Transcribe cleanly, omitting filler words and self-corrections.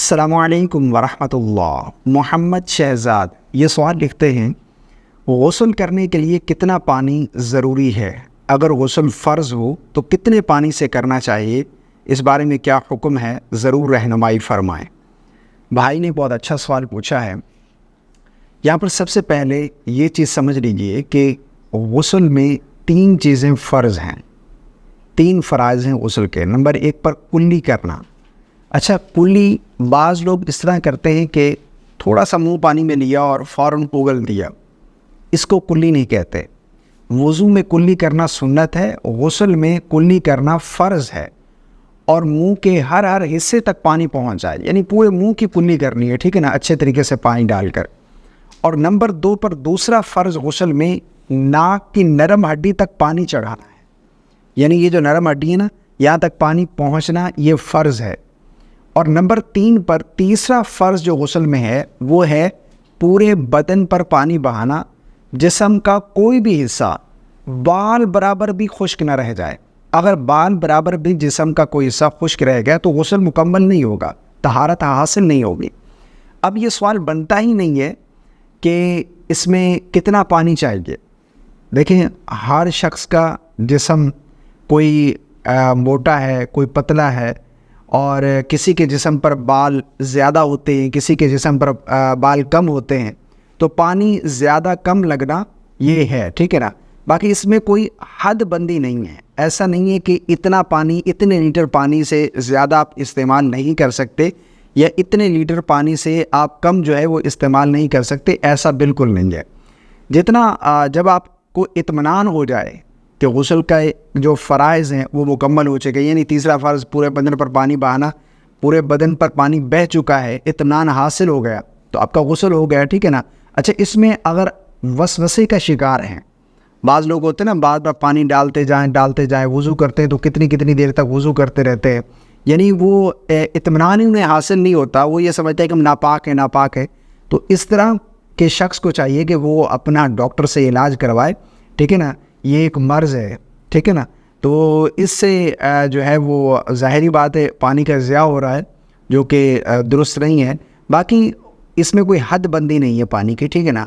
السلام علیکم ورحمۃ اللہ۔ محمد شہزاد یہ سوال لکھتے ہیں، غسل کرنے کے لیے کتنا پانی ضروری ہے؟ اگر غسل فرض ہو تو کتنے پانی سے کرنا چاہیے؟ اس بارے میں کیا حکم ہے؟ ضرور رہنمائی فرمائیں۔ بھائی نے بہت اچھا سوال پوچھا ہے۔ یہاں پر سب سے پہلے یہ چیز سمجھ لیجئے کہ غسل میں 3 چیزیں فرض ہیں، 3 فرائض ہیں غسل کے۔ نمبر 1 پر کلی کرنا۔ اچھا، کلی بعض لوگ اس طرح کرتے ہیں کہ تھوڑا سا منہ پانی میں لیا اور فوراً اگل دیا، اس کو کلی نہیں کہتے۔ وضو میں کلی کرنا سنت ہے، غسل میں کلی کرنا فرض ہے، اور منہ کے ہر حصے تک پانی پہنچ جائے، یعنی پورے منہ کی کلی کرنی ہے، ٹھیک ہے نا، اچھے طریقے سے پانی ڈال کر۔ اور نمبر 2 پر دوسرا فرض غسل میں ناک کی نرم ہڈی تک پانی چڑھانا ہے، یعنی یہ جو نرم ہڈی ہے نا، یہاں تک پانی پہنچنا یہ فرض ہے۔ اور نمبر 3 پر تیسرا فرض جو غسل میں ہے وہ ہے پورے بدن پر پانی بہانا، جسم کا کوئی بھی حصہ بال برابر بھی خشک نہ رہ جائے۔ اگر بال برابر بھی جسم کا کوئی حصہ خشک رہ گیا تو غسل مکمل نہیں ہوگا، طہارت حاصل نہیں ہوگی۔ اب یہ سوال بنتا ہی نہیں ہے کہ اس میں کتنا پانی چاہیے۔ دیکھیں، ہر شخص کا جسم کوئی موٹا ہے، کوئی پتلا ہے، اور کسی کے جسم پر بال زیادہ ہوتے ہیں، کسی کے جسم پر بال کم ہوتے ہیں، تو پانی زیادہ کم لگنا یہ ہے، ٹھیک ہے نا۔ باقی اس میں کوئی حد بندی نہیں ہے، ایسا نہیں ہے کہ اتنا پانی، اتنے لیٹر پانی سے زیادہ آپ استعمال نہیں کر سکتے، یا اتنے لیٹر پانی سے آپ کم جو ہے وہ استعمال نہیں کر سکتے، ایسا بالکل نہیں ہے۔ جتنا جب آپ کو اطمینان ہو جائے کہ غسل کا جو فرائض ہیں وہ مکمل ہو چکے، یعنی تیسرا فرض پورے بدن پر پانی بہانا، پورے بدن پر پانی بہہ چکا ہے، اطمینان حاصل ہو گیا، تو آپ کا غسل ہو گیا، ٹھیک ہے نا۔ اچھا، اس میں اگر وسوسے کا شکار ہیں، بعض لوگ ہوتے ہیں نا، بار بار پانی ڈالتے جائیں، وضو کرتے ہیں تو کتنی دیر تک وضو کرتے رہتے ہیں، یعنی وہ اطمینان ہی انہیں حاصل نہیں ہوتا، وہ یہ سمجھتا ہے کہ ہم ناپاک ہے۔ تو اس طرح کے شخص کو چاہیے کہ وہ اپنا ڈاکٹر سے علاج کروائے، ٹھیک ہے نا، یہ ایک مرض ہے، ٹھیک ہے نا۔ تو اس سے جو ہے وہ ظاہری بات ہے پانی کا ضیاع ہو رہا ہے، جو کہ درست نہیں ہے۔ باقی اس میں کوئی حد بندی نہیں ہے پانی کی، ٹھیک ہے نا۔